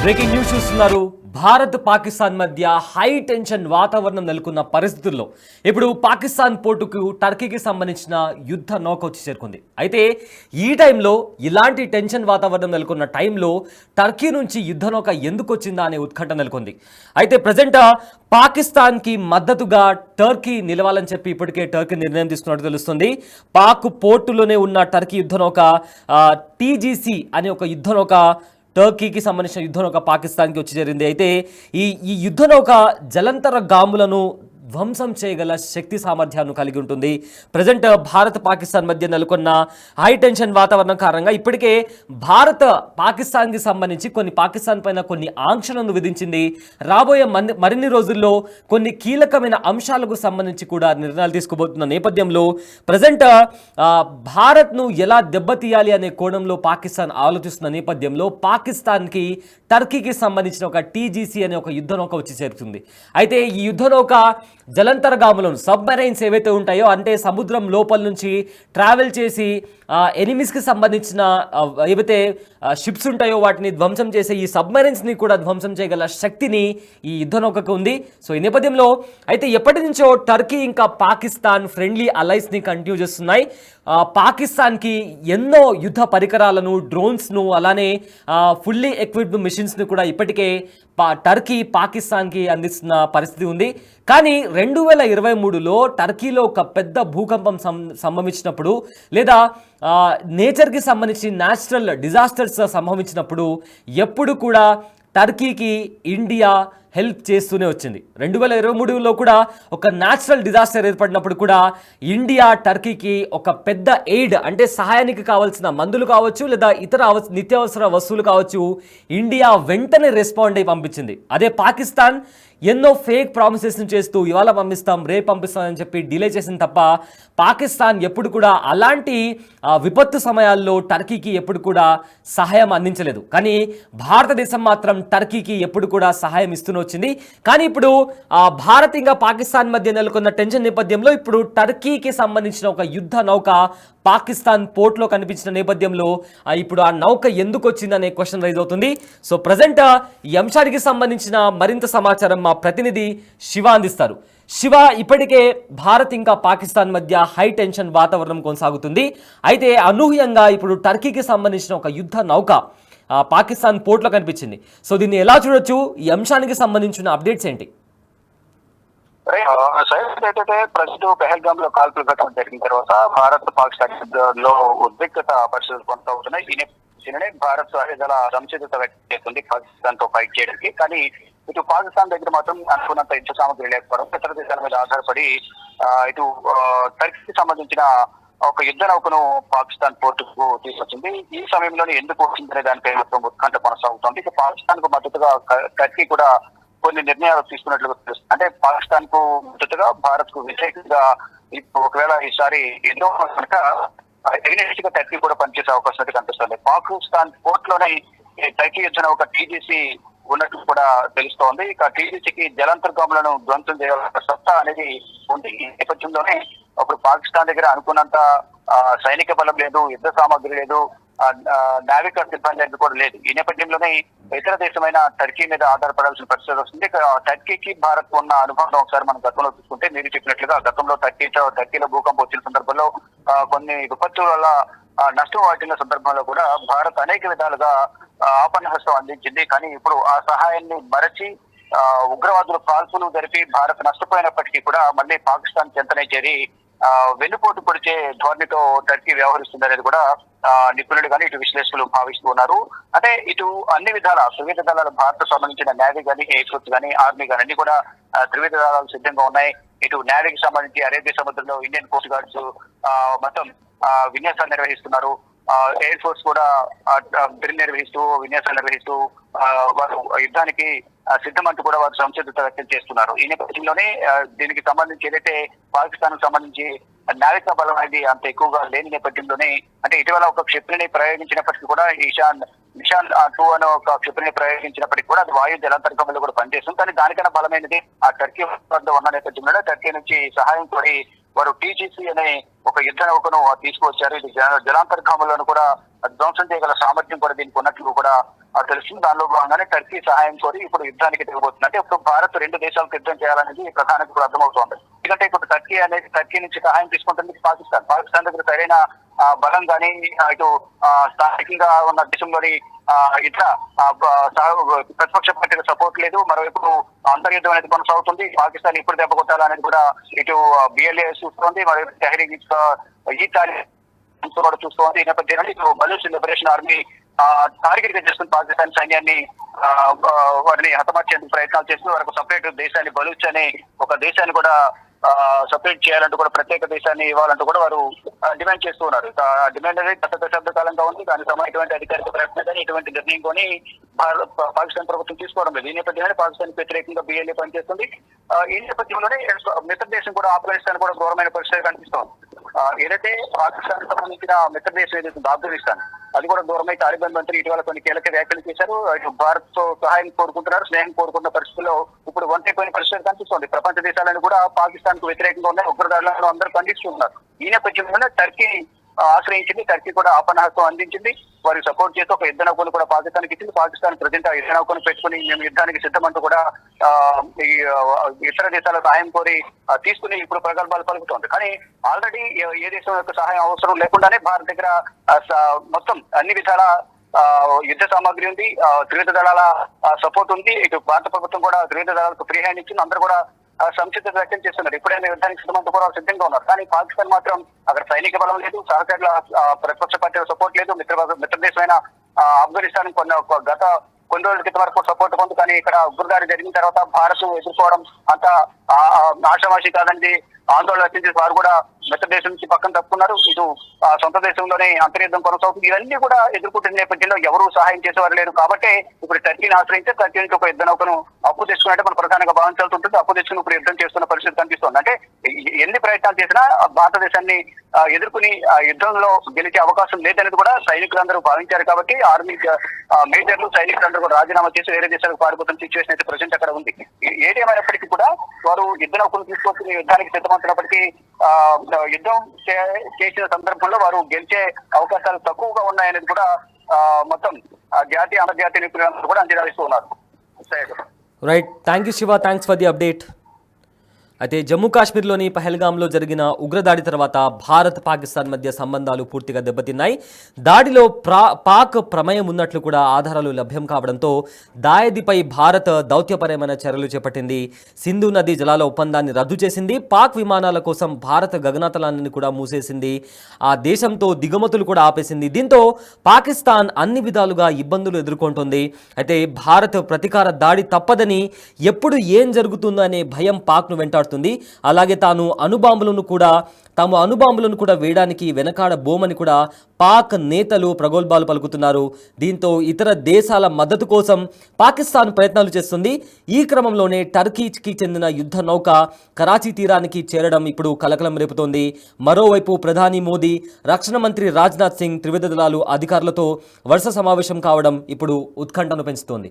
Breaking news చూస్తున్నారు. భారత్ పాకిస్తాన్ మధ్య high tension వాతావరణం నెలకొన్న పరిస్థితుల్లో ఇప్పుడు పాకిస్తాన్ పోర్టుకు టర్కీకి సంబంధించిన యుద్ధ నౌక వచ్చి చేరుకుంది. అయితే ఈ టైంలో ఇలాంటి టెన్షన్ వాతావరణం నెలకొన్న టైంలో టర్కీ నుంచి యుద్ధ నౌక ఎందుకు వచ్చిందా అనే ఉత్కంఠ నెలకొంది. అయితే ప్రజెంట్ పాకిస్తాన్కి మద్దతుగా టర్కీ నిలవాలని చెప్పి ఇప్పటికే టర్కీ నిర్ణయం తీసుకున్నట్టు తెలుస్తుంది. పాక్ పోర్టులోనే ఉన్న టర్కీ యుద్ధ నౌక టీజీసీ అనే ఒక యుద్ధ నౌక టర్కీకి సంబంధించిన యుద్ధ నౌక పాకిస్తాన్కి వచ్చి చేరింది. అయితే ఈ యుద్ధ నౌక జలంతరగాములను ధ్వంసం చేయగల శక్తి సామర్థ్యాన్ని కలిగి ఉంటుంది. ప్రజెంట్ భారత్ పాకిస్తాన్ మధ్య నెలకొన్న హై టెన్షన్ వాతావరణం కారణంగా ఇప్పటికే భారత్ పాకిస్తాన్కి సంబంధించి పాకిస్తాన్ పైన కొన్ని ఆంక్షలను విధించింది. రాబోయే మరిన్ని రోజుల్లో కొన్ని కీలకమైన అంశాలకు సంబంధించి కూడా నిర్ణయాలు తీసుకోబోతున్న నేపథ్యంలో ప్రజెంట్ భారత్ను ఎలా దెబ్బతీయాలి అనే కోణంలో పాకిస్తాన్ ఆలోచిస్తున్న నేపథ్యంలో పాకిస్తాన్కి టర్కీకి సంబంధించిన ఒక టీజీసీ అనే ఒక యుద్ధ నౌక వచ్చి చేరుతుంది. అయితే ఈ యుద్ధ నౌక జలంతరగాములను సబ్మెరైన్స్ ఏవైతే ఉంటాయో అంటే సముద్రం లోపల నుంచి ట్రావెల్ చేసి ఎనిమీస్కి సంబంధించిన ఏవైతే షిప్స్ ఉంటాయో వాటిని ధ్వంసం చేసే ఈ సబ్మెరైన్స్ని కూడా ధ్వంసం చేయగల శక్తిని ఈ యుద్ధ నౌకకు ఉంది. సో ఈ నేపథ్యంలో అయితే ఎప్పటి నుంచో టర్కీ ఇంకా పాకిస్తాన్ ఫ్రెండ్లీ అలైస్ని కంటిన్యూ చేస్తున్నాయి. పాకిస్తాన్కి ఎన్నో యుద్ధ పరికరాలను, డ్రోన్స్ను, అలానే ఫుల్లీ ఎక్విప్డ్ మిషన్స్ని కూడా ఇప్పటికే టర్కీ పాకిస్తాన్కి అందిస్తున్న పరిస్థితి ఉంది. కానీ 2023లో టర్కీలో ఒక పెద్ద భూకంపం సంభవించినప్పుడు లేదా నేచర్కి సంబంధించి న్యాచురల్ డిజాస్టర్స్ సంభవించినప్పుడు ఎప్పుడు కూడా టర్కీకి ఇండియా హెల్ప్ చేస్తూనే వచ్చింది. 2023లో కూడా ఒక న్యాచురల్ డిజాస్టర్ ఏర్పడినప్పుడు కూడా ఇండియా టర్కీకి ఒక పెద్ద ఎయిడ్ అంటే సహాయానికి కావాల్సిన మందులు కావచ్చు లేదా ఇతర నిత్యావసర వస్తువులు కావచ్చు ఇండియా వెంటనే రెస్పాండ్ అయి పంపించింది. అదే పాకిస్తాన్ ఎన్నో ఫేక్ ప్రామిసెస్ని చేస్తూ ఇవాళ పంపిస్తాం రేపు పంపిస్తామని చెప్పి డిలే చేసింది తప్ప పాకిస్తాన్ ఎప్పుడు కూడా అలాంటి విపత్తు సమయాల్లో టర్కీకి ఎప్పుడు కూడా సహాయం అందించలేదు. కానీ భారతదేశం మాత్రం టర్కీకి ఎప్పుడు కూడా సహాయం ఇస్తూనే వచ్చింది. కానీ ఇప్పుడు భారత్ ఇంకా పాకిస్తాన్ మధ్య నెలకొన్న టెన్షన్ నేపథ్యంలో ఇప్పుడు టర్కీకి సంబంధించిన ఒక యుద్ధ నౌక పాకిస్తాన్ పోర్ట్లో కనిపించిన నేపథ్యంలో ఇప్పుడు ఆ నౌక ఎందుకు వచ్చిందనే క్వశ్చన్ రైజ్ అవుతుంది. సో ప్రజెంట్ ఈ అంశానికి సంబంధించిన మరింత సమాచారం మా ప్రతినిధి శివ అందిస్తారు. శివ, ఇప్పటికే భారత్ ఇంకా పాకిస్తాన్ మధ్య హై టెన్షన్ వాతావరణం కొనసాగుతుంది. అయితే అనూహ్యంగా ఇప్పుడు టర్కీకి సంబంధించిన ఒక యుద్ధ నౌక పాకిస్తాన్ పోర్ట్లో కనిపించింది. సో దీన్ని ఎలా చూడొచ్చు? ఈ అంశానికి సంబంధించిన అప్డేట్స్ ఏంటి? ఏంటంటే ప్రస్తుతం పెహల్గామ్ లో కాల్పులు ఘటన జరిగిన తర్వాత భారత్ పాకిస్తాన్ లో ఉద్రిక్తత పరిస్థితులు కొనసాగుతున్నాయి. దీనినే భారత్ చాలా సంసిద్ధత వ్యక్తం చేస్తుంది పాకిస్తాన్ తో ఫైట్ చేయడానికి. కానీ ఇటు పాకిస్తాన్ దగ్గర మాత్రం అనుకున్నంత యుద్ధ సామగ్రి లేకపోవడం, ఇతర దేశాల మీద ఆధారపడి ఇటు టర్కీకి సంబంధించిన ఒక యుద్ధ నౌకను పాకిస్తాన్ పోర్టుకు తీసుకొచ్చింది. ఈ సమయంలోనే ఎందుకు వచ్చిందనే దానిపై మొత్తం ఉత్కంఠ కొనసాగుతోంది. ఇక పాకిస్తాన్ కు మద్దతుగా టర్కీ కూడా కొన్ని నిర్ణయాలు తీసుకున్నట్లుగా తెలుస్తుంది. అంటే పాకిస్తాన్ కు మద్దతుగా భారత్ కు వ్యతిరేకంగా ఇప్పుడు ఒకవేళ ఈసారి ఎన్నో కనుక ఎగ్నెస్ట్ గా టర్కీ కూడా పనిచేసే అవకాశం అయితే కనిపిస్తుంది. పాకిస్తాన్ పోర్ట్ లోనే టర్కీ యుద్ధ నౌక టీజీసీ ఉన్నట్టు కూడా తెలుస్తోంది. ఇక టీజీసీకి జలాంతర్గాములను ధ్వంసం చేయాల్సిన సత్తా అనేది ఉంది. ఈ నేపథ్యంలోనే అప్పుడు పాకిస్తాన్ దగ్గర అనుకున్నంత సైనిక బలం లేదు, యుద్ధ సామాగ్రి లేదు, నావిక సిబ్బంది అనేది కూడా లేదు. ఈ నేపథ్యంలోనే ఇతర దేశమైన టర్కీ మీద ఆధారపడాల్సిన పరిస్థితి వస్తుంది. టర్కీకి భారత్ ఉన్న అనుబంధం ఒకసారి మనం గతంలో చూసుకుంటే మీరు చెప్పినట్లుగా గతంలో టర్కీలో భూకంపం వచ్చిన సందర్భంలో కొన్ని విపత్తుల వల్ల నష్టం వాటిన సందర్భంలో కూడా భారత్ అనేక విధాలుగా ఆపన్నహస్తం అందించింది. కానీ ఇప్పుడు ఆ సహాయాన్ని మరచి ఉగ్రవాదులు కాల్పులు జరిపి భారత్ నష్టపోయినప్పటికీ కూడా మళ్ళీ పాకిస్తాన్ చెంతనే చేరి వెన్నుపోటు పొడిచే ధోరణితో టర్కీ వ్యవహరిస్తుంది అనేది కూడా నిపుణులు కానీ ఇటు విశ్లేషకులు భావిస్తూ ఉన్నారు. అంటే ఇటు అన్ని విధాల త్రివిధ దళాలు భారత్ సంబంధించిన నేవీ కానీ, ఎయిర్ ఫోర్స్ కానీ, ఆర్మీ కానీ అన్ని కూడా త్రివిధ దళాలు సిద్ధంగా ఉన్నాయి. ఇటు నేవీకి సంబంధించి అరేబియా సముద్రంలో ఇండియన్ కోస్ట్ గార్డ్స్ మొత్తం విన్యాసాలు నిర్వహిస్తున్నారు. ఎయిర్ ఫోర్స్ కూడా డ్రిల్ నిర్వహిస్తూ విన్యాసాలు నిర్వహిస్తూ వారు యుద్ధానికి సిద్ధమంటూ కూడా వారు సంసిద్ధత వ్యక్తం చేస్తున్నారు. ఈ నేపథ్యంలోనే దీనికి సంబంధించి ఏదైతే పాకిస్తాన్ కు సంబంధించి నావికా బలం అనేది అంత ఎక్కువగా లేని నేపథ్యంలోనే అంటే ఇటీవల ఒక క్షిపణిని ప్రయోగించినప్పటికీ కూడా నిషాన్ 2 అనే ఒక క్షిపణిని ప్రయోగించినప్పటికీ కూడా అది వాయు జలాంతర్గంలో కూడా పనిచేస్తుంది. కానీ దానికన్నా బలమైనది ఆ టర్కీ వద్ద ఉన్న నేపథ్యంలో టర్కీ నుంచి సహాయం కోరి వారు టీజీసీ అనే ఒక యుద్ధ నౌకను తీసుకువచ్చారు. ఇది జలాంతర్గాములను కూడా ధ్వంసం చేయగల సామర్థ్యం కూడా దీనికి ఉన్నట్లు కూడా తెలుస్తుంది. దానిలో భాగంగానే టర్కీ సహాయం కోరి ఇప్పుడు యుద్ధానికి దిగబోతుంది. అంటే ఇప్పుడు భారత్ 2 దేశాలకు యుద్ధం చేయాలనేది ప్రధానికి ఇప్పుడు అర్థమవుతోంది. ఎందుకంటే ఇప్పుడు టర్కీ నుంచి సహాయం తీసుకుంటుంది పాకిస్తాన్ దగ్గర సరైన బలం కానీ ఇటు స్థానికంగా ఉన్న దేశంలోని ఇతర ప్రతిపక్ష పార్టీల సపోర్ట్ లేదు. మరోవైపు అంతర్యుద్ధం అనేది కొనసాగుతుంది. పాకిస్తాన్ ఇప్పుడు దెబ్బ కొట్టాలనేది కూడా ఇటు బిఎల్ఏ చూస్తోంది. మరోవైపు తెహ్రీక్ ఈ తాలిబాన్ కూడా చూస్తోంది. ఈ నేపథ్యంలో ఇటు బలూచ్ లిబరేషన్ ఆర్మీ టార్గెట్ గా చేస్తున్న పాకిస్తాన్ సైన్యాన్ని వారిని హతమార్చేందుకు ప్రయత్నాలు చేస్తూ వారికి సపరేట్ దేశాన్ని బలూచ్ అనే ఒక దేశాన్ని కూడా సపరేట్ చేయాలంటూ కూడా ప్రత్యేక దేశాన్ని ఇవ్వాలంటూ కూడా వారు డిమాండ్ చేస్తూ ఉన్నారు. డిమాండ్ అనేది గత దశాబ్ద కాలంగా ఉంది. దానికి సంబంధించిన అధికారిక ప్రకటన కానీ ఇటువంటి నిర్ణయం కొని పాకిస్తాన్ ప్రభుత్వం తీసుకోవడం లేదు. ఈ నేపథ్యంలోనే పాకిస్తాన్ వ్యతిరేకంగా బిఎల్ఏ పనిచేస్తుంది. ఈ నేపథ్యంలోనే మిత్ర దేశం కూడా ఆఫ్ఘనిస్తాన్ కూడా ఘోరమైన పరిస్థితి కనిపిస్తోంది. ఏదైతే పాకిస్తాన్ సంబంధించిన మిత్ర దేశం ఏదైతే ఆఫ్ఘనిస్తాన్ అది కూడా దూరమై తాలిబాన్ మంత్రి ఇటీవల కొన్ని కీలక వ్యాఖ్యలు చేశారు. భారత్ తో సహాయం కోరుకుంటున్నారు, స్నేహం కోరుకున్న పరిస్థితుల్లో ఇప్పుడు వంటైపోయిన పరిస్థితి కనిపిస్తోంది. ప్రపంచ దేశాలను కూడా పాకిస్తాన్ కు వ్యతిరేకంగా ఉన్న ఉగ్రదాడులను అందరూ ఖండిస్తున్నారు. ఈ నేపథ్యంలోనే టర్కీ ఆశ్రయించింది. టర్కీ కూడా ఆపన్నహస్తం అందించింది. వారికి సపోర్ట్ చేస్తూ ఒక యుద్ధ నౌకను కూడా పాకిస్తాన్కి ఇచ్చింది. పాకిస్తాన్ ప్రజెంట్ ఆ యుద్ధ నౌకను పెట్టుకుని మేము యుద్ధానికి సిద్ధమంటూ కూడా ఈ ఇతర దేశాల సహాయం కోరి తీసుకుని ఇప్పుడు ప్రగల్భాలు పలుకుతోంది. కానీ ఆల్రెడీ ఏ దేశం యొక్క సహాయం అవసరం లేకుండానే భారత్ దగ్గర మొత్తం అన్ని విధాల యుద్ధ సామాగ్రి ఉంది, త్రివిధ దళాల సపోర్ట్ ఉంది. ఇటు భారత ప్రభుత్వం కూడా త్రివిధ దళాలకు ఫ్రీ హ్యాండ్ ఇచ్చింది. అందరూ కూడా సంసిద్ధత వ్యక్తం చేస్తున్నారు. ఎప్పుడైనా యుద్ధానికి సిద్ధమంతా కూడా సిద్ధంగా ఉన్నారు. కానీ పాకిస్తాన్ మాత్రం అక్కడ సైనిక బలం లేదు, సహచరుల ప్రతిపక్ష పార్టీల సపోర్ట్ లేదు. మిత్ర దేశమైన ఆఫ్ఘనిస్తాన్ గత కొన్ని రోజుల క్రితం వరకు సపోర్ట్ పొందు. కానీ ఇక్కడ ఉగ్రదాడి జరిగిన తర్వాత భారత్ ఎదుర్కోవడం అంత ఆషామాషి కాదండి. ఆందోళన వ్యక్తం వారు కూడా మిత్ర దేశం నుంచి పక్కన తప్పుకున్నారు. ఇటు సొంత దేశంలోనే అంతర్యుద్ధం కొనసాగుతుంది. ఇవన్నీ కూడా ఎదుర్కొంటున్న నేపథ్యంలో ఎవరు సహాయం చేసేవారు లేరు. కాబట్టి ఇప్పుడు టర్కీని ఆశ్రయించి టర్కీ నుంచి ఒక యుద్ధ నౌకను అప్పు తెచ్చుకున్నట్టు మనం ప్రధానంగా భావించాల్సి ఉంటుంది. అప్పు తెచ్చుకుని ఇప్పుడు యుద్ధం చేస్తున్న పరిస్థితి కనిపిస్తుంది. అంటే ఎన్ని ప్రయత్నాలు చేసినా భారతదేశాన్ని ఎదుర్కొని యుద్ధంలో గెలిచే అవకాశం లేదనేది కూడా సైనికులందరూ భావించారు. కాబట్టి ఆర్మీ మేజర్లు సైనికులందరూ కూడా రాజీనామా చేసి వేరే దేశాలకు పారిపోతున్న సిచ్యువేషన్ అయితే ప్రజెంట్ అక్కడ ఉంది. ఏదేమైనప్పటికీ కూడా వారు యుద్ధ నౌకను తీసుకొచ్చి యుద్ధానికి సిద్ధమవుతున్నప్పటికీ యుద్ధం చేసిన సందర్భంలో వారు గెలిచే అవకాశాలు తక్కువగా ఉన్నాయనేది కూడా మొత్తం జాతీయ అంతర్జాతీయ నిపుణులందరూ కూడా అంచనా వేస్తూ ఉన్నారు. Right, thank you Shiva, thanks for the update. అయితే జమ్మూ కాశ్మీర్లోని పహల్గామ్లో జరిగిన ఉగ్రదాడి తర్వాత భారత్ పాకిస్తాన్ మధ్య సంబంధాలు పూర్తిగా దెబ్బతిన్నాయి. దాడిలో పాక్ ప్రమేయం ఉన్నట్లు కూడా ఆధారాలు లభ్యం కావడంతో దాయదిపై భారత్ దౌత్యపరమైన చర్యలు చేపట్టింది. సింధు నదీ జలాల ఒప్పందాన్ని రద్దు చేసింది. పాక్ విమానాల కోసం భారత గగనతలాన్ని కూడా మూసేసింది. ఆ దేశంతో దిగుమతులు కూడా ఆపేసింది. దీంతో పాకిస్తాన్ అన్ని విధాలుగా ఇబ్బందులు ఎదుర్కొంటుంది. అయితే భారత్ ప్రతీకార దాడి తప్పదని, ఎప్పుడు ఏం జరుగుతుందో అనే భయం పాక్ను వెంటాడుతుంది. అలాగే తాము అణుబాంబులను కూడా వేయడానికి వెనకాడబోమని కూడా పాక్ నేతలు ప్రగల్భాలు పలుకుతున్నారు. దీంతో ఇతర దేశాల మద్దతు కోసం పాకిస్తాన్ ప్రయత్నాలు చేస్తుంది. ఈ క్రమంలోనే టర్కీకి చెందిన యుద్ధ నౌక కరాచీ తీరానికి చేరడం ఇప్పుడు కలకలం రేపుతోంది. మరోవైపు ప్రధాని మోదీ, రక్షణ మంత్రి రాజ్నాథ్ సింగ్ త్రివిధ దళాలు అధికారులతో వరుస సమావేశం కావడం ఇప్పుడు ఉత్కంఠను పెంచుతోంది.